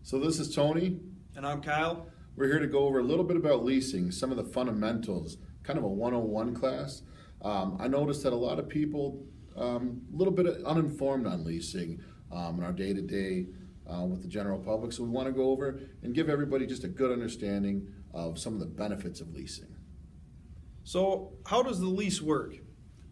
So this is Tony. And I'm Kyle. We're here to go over a little bit about leasing, some of the fundamentals, kind of a 101 class. I noticed that a lot of people a little bit uninformed on leasing in our day-to-day with the general public. So we want to go over and give everybody just a good understanding of some of the benefits of leasing. So how does the lease work?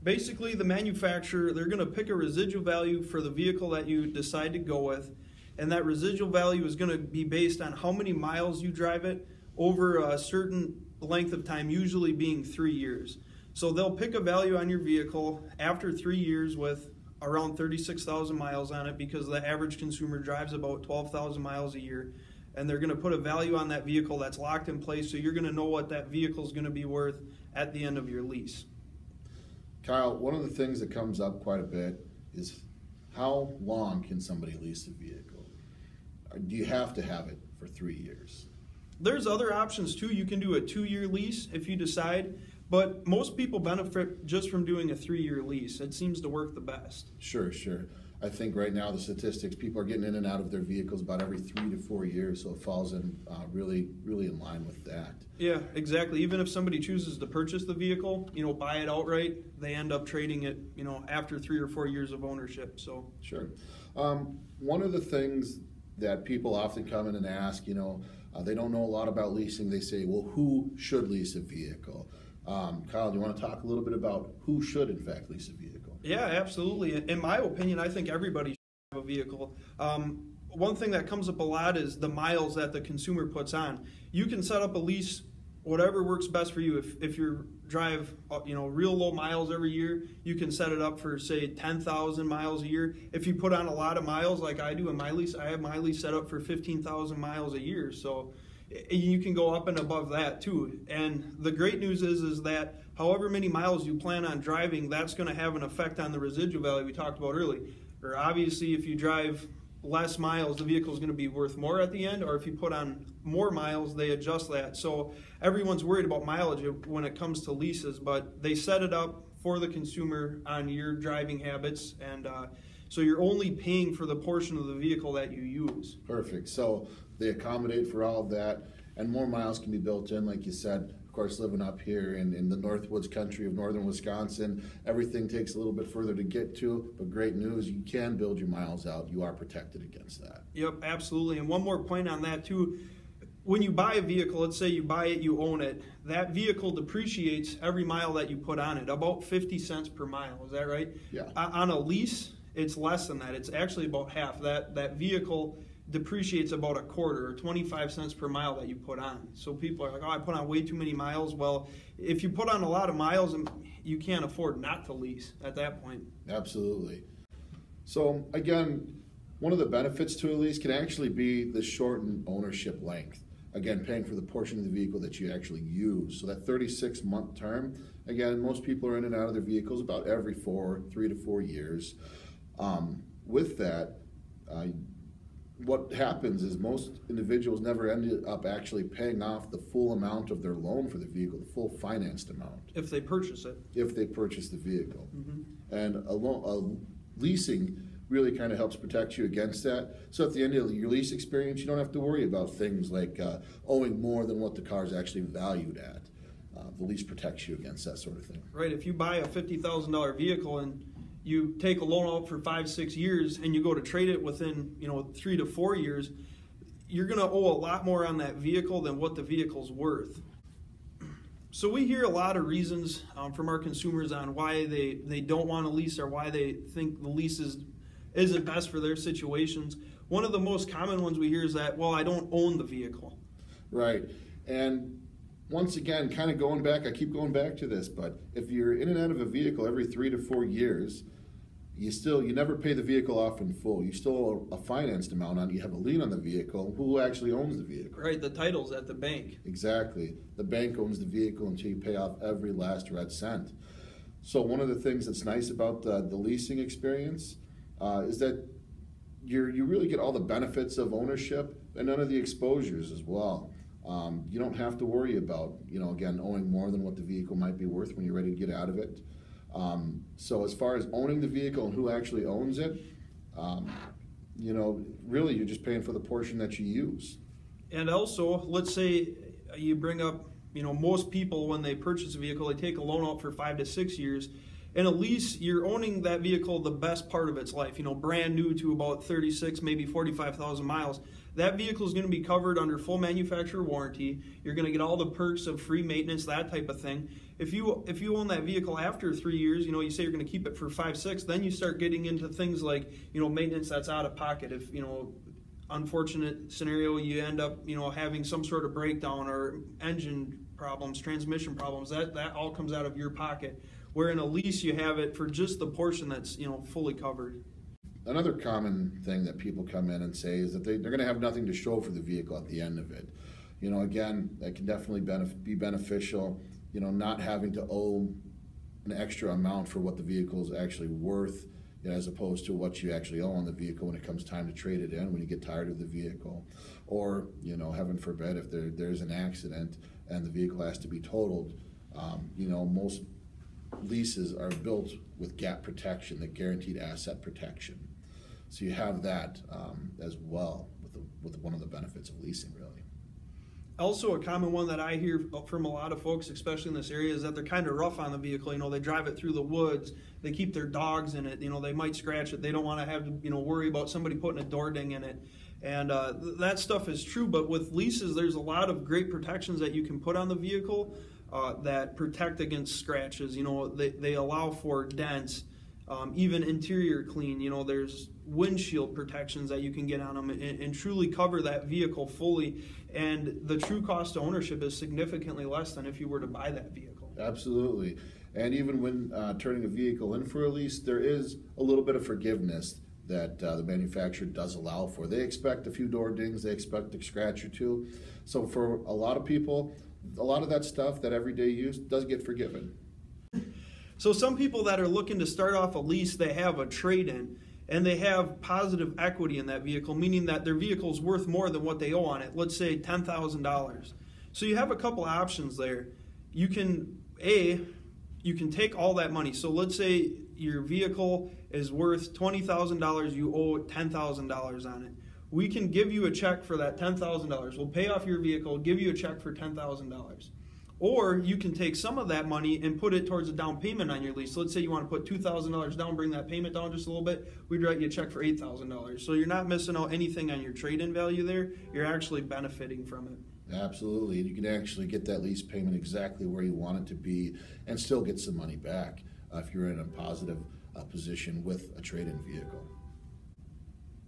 Basically, the manufacturer, they're going to pick a residual value for the vehicle that you decide to go with, and that residual value is going to be based on how many miles you drive it over a certain length of time, usually being 3 years. So they'll pick a value on your vehicle after 3 years with around 36,000 miles on it, because the average consumer drives about 12,000 miles a year, and they're going to put a value on that vehicle that's locked in place, so you're going to know what that vehicle is going to be worth at the end of your lease. Kyle, one of the things that comes up quite a bit is how long can somebody lease a vehicle? Do you have to have it for 3 years? There's other options too. You can do a 2-year lease if you decide, but most people benefit just from doing a 3-year lease. It seems to work the best. Sure. I think right now the statistics, people are getting in and out of their vehicles about every 3 to 4 years, so it falls in really in line with that. Yeah, exactly. Even if somebody chooses to purchase the vehicle, buy it outright, they end up trading it, after 3 or 4 years of ownership. So sure. One of the things that people often come in and ask, they don't know a lot about leasing. They say, well, who should lease a vehicle? Kyle, do you want to talk a little bit about who should, in fact, lease a vehicle? Yeah, absolutely. In my opinion, I think everybody should have a vehicle. One thing that comes up a lot is the miles that the consumer puts on. You can set up a lease, whatever works best for you. If you drive, real low miles every year, you can set it up for, say, 10,000 miles a year. If you put on a lot of miles like I do in my lease, I have my lease set up for 15,000 miles a year. So you can go up and above that too. And the great news is that however many miles you plan on driving, that's going to have an effect on the residual value we talked about earlier. Or obviously, if you drive less miles, the vehicle is going to be worth more at the end, or if you put on more miles, they adjust that. So everyone's worried about mileage when it comes to leases, but they set it up for the consumer on your driving habits, and so you're only paying for the portion of the vehicle that you use. Perfect. So they accommodate for all of that, and more miles can be built in, like you said. Of course, living up here in the Northwoods country of northern Wisconsin, everything takes a little bit further to get to, but great news, you can build your miles out. You are protected against that. Yep, absolutely. And one more point on that too. When you buy a vehicle, let's say you buy it, you own it, that vehicle depreciates every mile that you put on it, about 50 cents per mile. Is that right? Yeah. On a lease, it's less than that. It's actually about half. That vehicle depreciates about a quarter, or 25 cents per mile that you put on. So people are like, oh, I put on way too many miles. Well, if you put on a lot of miles, you can't afford not to lease at that point. Absolutely. So again, one of the benefits to a lease can actually be the shortened ownership length. Again, paying for the portion of the vehicle that you actually use. So that 36-month term, again, most people are in and out of their vehicles about every 3 to 4 years. With that, what happens is most individuals never end up actually paying off the full amount of their loan for the vehicle, the full financed amount. If they purchase it. If they purchase the vehicle. Mm-hmm. And leasing really kind of helps protect you against that. So at the end of your lease experience, you don't have to worry about things like owing more than what the car is actually valued at. The lease protects you against that sort of thing. Right. If you buy a $50,000 vehicle and you take a loan out for 5-6 years and you go to trade it within 3 to 4 years, you're going to owe a lot more on that vehicle than what the vehicle's worth. So we hear a lot of reasons from our consumers on why they don't want to lease, or why they think the lease isn't best for their situations. One of the most common ones we hear is that, well, I don't own the vehicle. Right. And once again, kind of going back, I keep going back to this, but if you're in and out of a vehicle every 3 to 4 years, you never pay the vehicle off in full. You still owe a financed amount on it. You have a lien on the vehicle. Who actually owns the vehicle? Right, the title's at the bank. Exactly. The bank owns the vehicle until you pay off every last red cent. So one of the things that's nice about the leasing experience is that you really get all the benefits of ownership and none of the exposures as well. You don't have to worry about, again, owing more than what the vehicle might be worth when you're ready to get out of it. So as far as owning the vehicle and who actually owns it, really you're just paying for the portion that you use. And also, let's say you bring up, most people when they purchase a vehicle, they take a loan out for 5 to 6 years. In a lease, you're owning that vehicle the best part of its life, brand new to about 36, maybe 45,000 miles. That vehicle is going to be covered under full manufacturer warranty. You're going to get all the perks of free maintenance, that type of thing. If you own that vehicle after 3 years, you say you're going to keep it for 5, 6, then you start getting into things like, maintenance that's out of pocket. If, unfortunate scenario, you end up, having some sort of breakdown or engine problems, transmission problems, that all comes out of your pocket. Where in a lease, you have it for just the portion that's, fully covered. Another common thing that people come in and say is that they're going to have nothing to show for the vehicle at the end of it. Again, that can definitely be beneficial, not having to owe an extra amount for what the vehicle is actually worth, as opposed to what you actually owe on the vehicle when it comes time to trade it in, when you get tired of the vehicle. Or, heaven forbid, if there's an accident and the vehicle has to be totaled, most leases are built with gap protection, the guaranteed asset protection. So you have that as well with one of the benefits of leasing, really. Also, a common one that I hear from a lot of folks, especially in this area, is that they're kind of rough on the vehicle. They drive it through the woods. They keep their dogs in it. They might scratch it. They don't want to have to, worry about somebody putting a door ding in it. And that stuff is true. But with leases, there's a lot of great protections that you can put on the vehicle that protect against scratches. They allow for dents, even interior clean. There's windshield protections that you can get on them and truly cover that vehicle fully. And the true cost of ownership is significantly less than if you were to buy that vehicle. Absolutely. And even when turning a vehicle in for a lease, there is a little bit of forgiveness that the manufacturer does allow for. They expect a few door dings, they expect a scratch or two. So for a lot of people, a lot of that stuff, that everyday use, does get forgiven. So some people that are looking to start off a lease, they have a trade-in, and they have positive equity in that vehicle, meaning that their vehicle is worth more than what they owe on it. Let's say $10,000. So you have a couple options there. You can take all that money. So let's say your vehicle is worth $20,000, you owe $10,000 on it. We can give you a check for that $10,000. We'll pay off your vehicle, give you a check for $10,000. Or you can take some of that money and put it towards a down payment on your lease. So let's say you want to put $2,000 down, bring that payment down just a little bit. We'd write you a check for $8,000. So you're not missing out anything on your trade-in value there. You're actually benefiting from it. Absolutely. And you can actually get that lease payment exactly where you want it to be and still get some money back if you're in a positive position with a trade-in vehicle.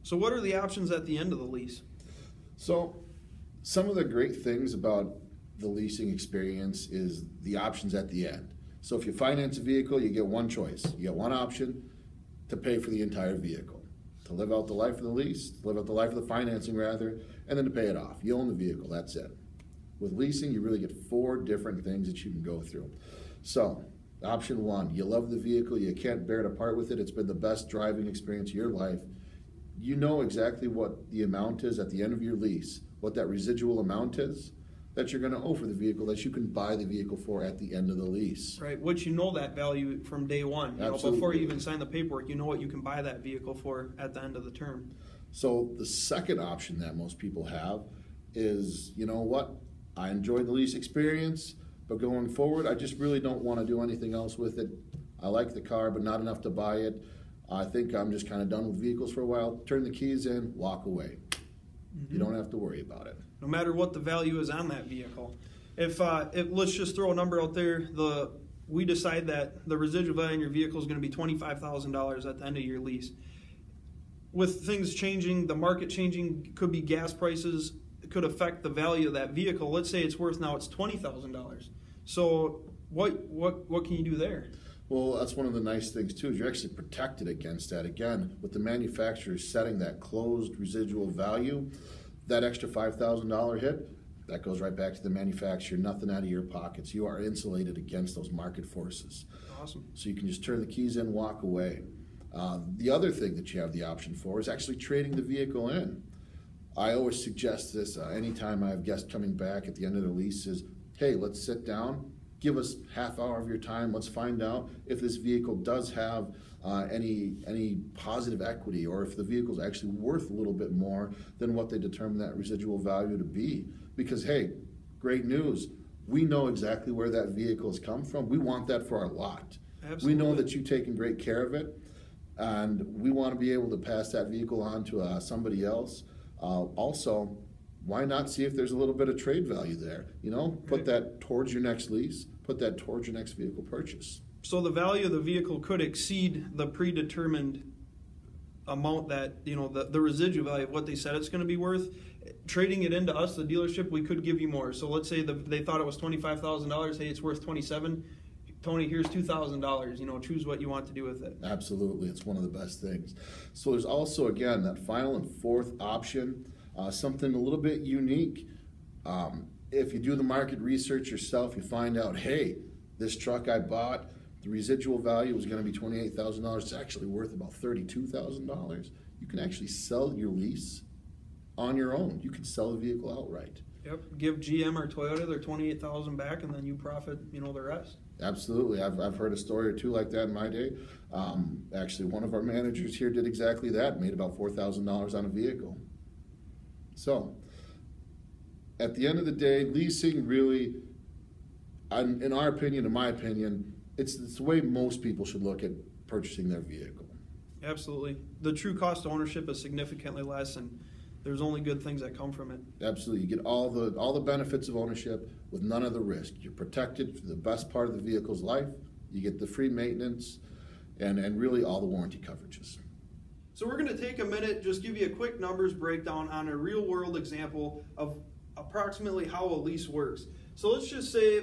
So what are the options at the end of the lease? So some of the great things about the leasing experience is the options at the end. So if you finance a vehicle, you get one choice. You get one option to pay for the entire vehicle, to live out the life of the lease, to live out the life of the financing rather, and then to pay it off. You own the vehicle, that's it. With leasing, you really get 4 different things that you can go through. So option 1, you love the vehicle, you can't bear to part with it, it's been the best driving experience of your life. You know exactly what the amount is at the end of your lease, what that residual amount is that you're going to owe for the vehicle that you can buy the vehicle for at the end of the lease. Right, which you know that value from day one. Before you even sign the paperwork, you know what you can buy that vehicle for at the end of the term. So the second option that most people have is, you know what, I enjoyed the lease experience, but going forward, I just really don't want to do anything else with it. I like the car, but not enough to buy it. I think I'm just kind of done with vehicles for a while. Turn the keys in, walk away. You don't have to worry about it. No matter what the value is on that vehicle. If let's just throw a number out there, we decide that the residual value in your vehicle is going to be $25,000 at the end of your lease. With things changing, the market changing, could be gas prices, it could affect the value of that vehicle. Let's say it's worth now it's $20,000. So what can you do there? Well, that's one of the nice things too, is you're actually protected against that. Again, with the manufacturer setting that closed residual value, that extra $5,000 hit, that goes right back to the manufacturer, nothing out of your pockets. You are insulated against those market forces. Awesome. So you can just turn the keys in, walk away. The other thing that you have the option for is actually trading the vehicle in. I always suggest this anytime I have guests coming back at the end of the lease is, hey, let's sit down, give us half hour of your time. Let's find out if this vehicle does have any positive equity, or if the vehicle is actually worth a little bit more than what they determine that residual value to be. Because hey, great news, we know exactly where that vehicle has come from. We want that for our lot. Absolutely. We know that you've taken great care of it, and we want to be able to pass that vehicle on to somebody else. Also, why not see if there's a little bit of trade value there? You know, put that towards your next lease, put that towards your next vehicle purchase. So the value of the vehicle could exceed the predetermined amount that, you know, the residual value of what they said it's going to be worth. Trading it into us, the dealership, we could give you more. So let's say they thought it was $25,000. Hey, it's worth $27,000. Tony, here's $2,000. You know, choose what you want to do with it. Absolutely, it's one of the best things. So there's also, again, that final and fourth option, something a little bit unique. If you do the market research yourself, you find out, hey, this truck I bought, the residual value was going to be $28,000. It's actually worth about $32,000. You can actually sell your lease on your own. You can sell the vehicle outright. Yep. Give GM or Toyota their $28,000 back, and then you profit, you know, the rest. Absolutely. I've heard a story or two like that in my day. Actually, one of our managers here did exactly that, made about $4,000 on a vehicle. So, at the end of the day, leasing really, in our opinion, in my opinion, it's the way most people should look at purchasing their vehicle. Absolutely. The true cost of ownership is significantly less, and there's only good things that come from it. Absolutely. You get all the benefits of ownership with none of the risk. You're protected for the best part of the vehicle's life. You get the free maintenance and really all the warranty coverages. So we're going to take a minute, just give you a quick numbers breakdown on a real world example of approximately how a lease works. So let's just say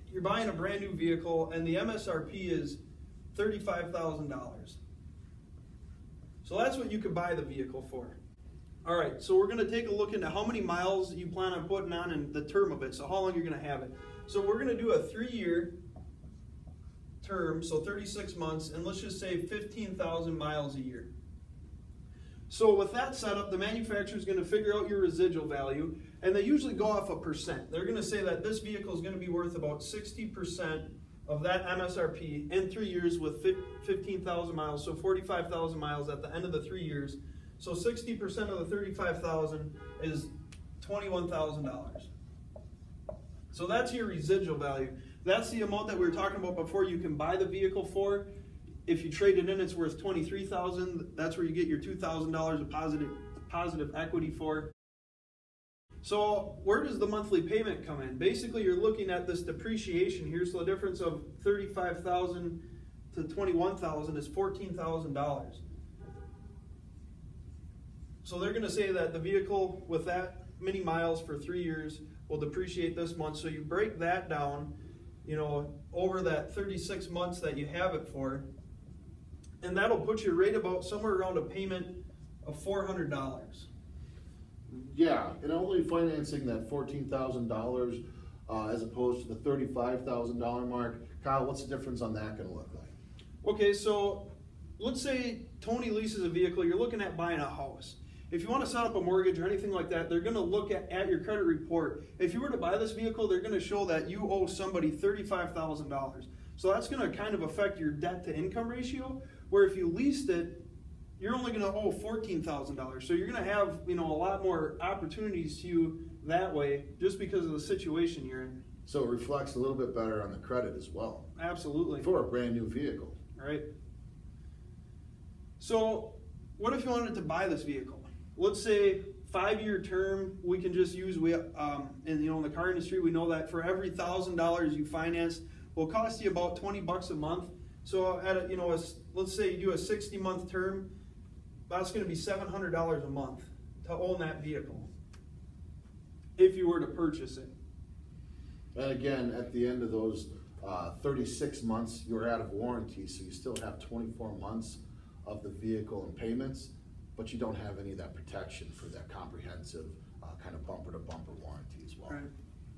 you're buying a brand new vehicle and the MSRP is $35,000. So that's what you could buy the vehicle for. All right, so we're going to take a look into how many miles you plan on putting on and the term of it, so how long you're going to have it. So we're going to do a 3-year term, so 36 months, and let's just say 15,000 miles a year. So with that setup, the manufacturer is going to figure out your residual value, and they usually go off a percent. They're going to say that this vehicle is going to be worth about 60% of that MSRP in 3 years with 15,000 miles, so 45,000 miles at the end of the 3 years. So 60% of the 35,000 is $21,000. So that's your residual value. That's the amount that we were talking about before you can buy the vehicle for. If you trade it in, it's worth $23,000. That's where you get your $2,000 of positive equity for. So where does the monthly payment come in? Basically, you're looking at this depreciation here. So the difference of $35,000 to $21,000 is $14,000. So they're going to say that the vehicle with that many miles for 3 years will depreciate this month. So you break that down, you know, over that 36 months that you have it for, and that'll put you right about somewhere around a payment of $400. Yeah, and only financing that $14,000 as opposed to the $35,000 mark. Kyle, what's the difference on that going to look like? Okay, so let's say Tony leases a vehicle. You're looking at buying a house. If you want to set up a mortgage or anything like that, they're going to look at your credit report. If you were to buy this vehicle, they're going to show that you owe somebody $35,000. So that's going to kind of affect your debt to income ratio, where if you leased it, you're only going to owe $14,000. So you're going to have, you know, a lot more opportunities to you that way just because of the situation you're in. So it reflects a little bit better on the credit as well. Absolutely. For a brand new vehicle. Right. So what if you wanted to buy this vehicle? Let's say 5-year term, we can just use, in the car industry, we know that for every $1,000 you finance will cost you about $20 a month. So at let's say you do a 60-month term, that's going to be $700 a month to own that vehicle if you were to purchase it. And again, at the end of those 36 months, you're out of warranty, so you still have 24 months of the vehicle and payments, but you don't have any of that protection for that comprehensive kind of bumper-to-bumper warranty as well. Right.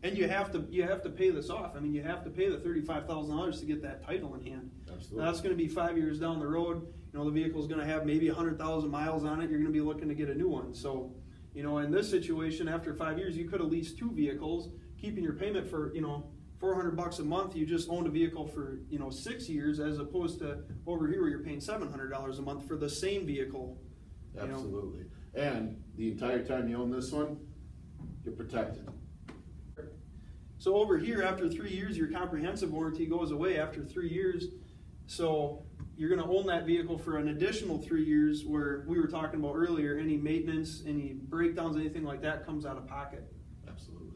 And you have to pay this off. I mean, you have to pay the $35,000 to get that title in hand. Absolutely. Now, that's going to be 5 years down the road. You know, the vehicle's going to have maybe 100,000 miles on it. You're going to be looking to get a new one. So, you know, in this situation, after 5 years, you could have leased 2 vehicles, keeping your payment for $400 a month, you just owned a vehicle for 6 years, as opposed to over here where you're paying $700 a month for the same vehicle. Absolutely. And the entire time you own this one, you're protected. So over here, after 3 years, your comprehensive warranty goes away after 3 years. So you're going to own that vehicle for an additional 3 years, where we were talking about earlier, any maintenance, any breakdowns, anything like that comes out of pocket. Absolutely.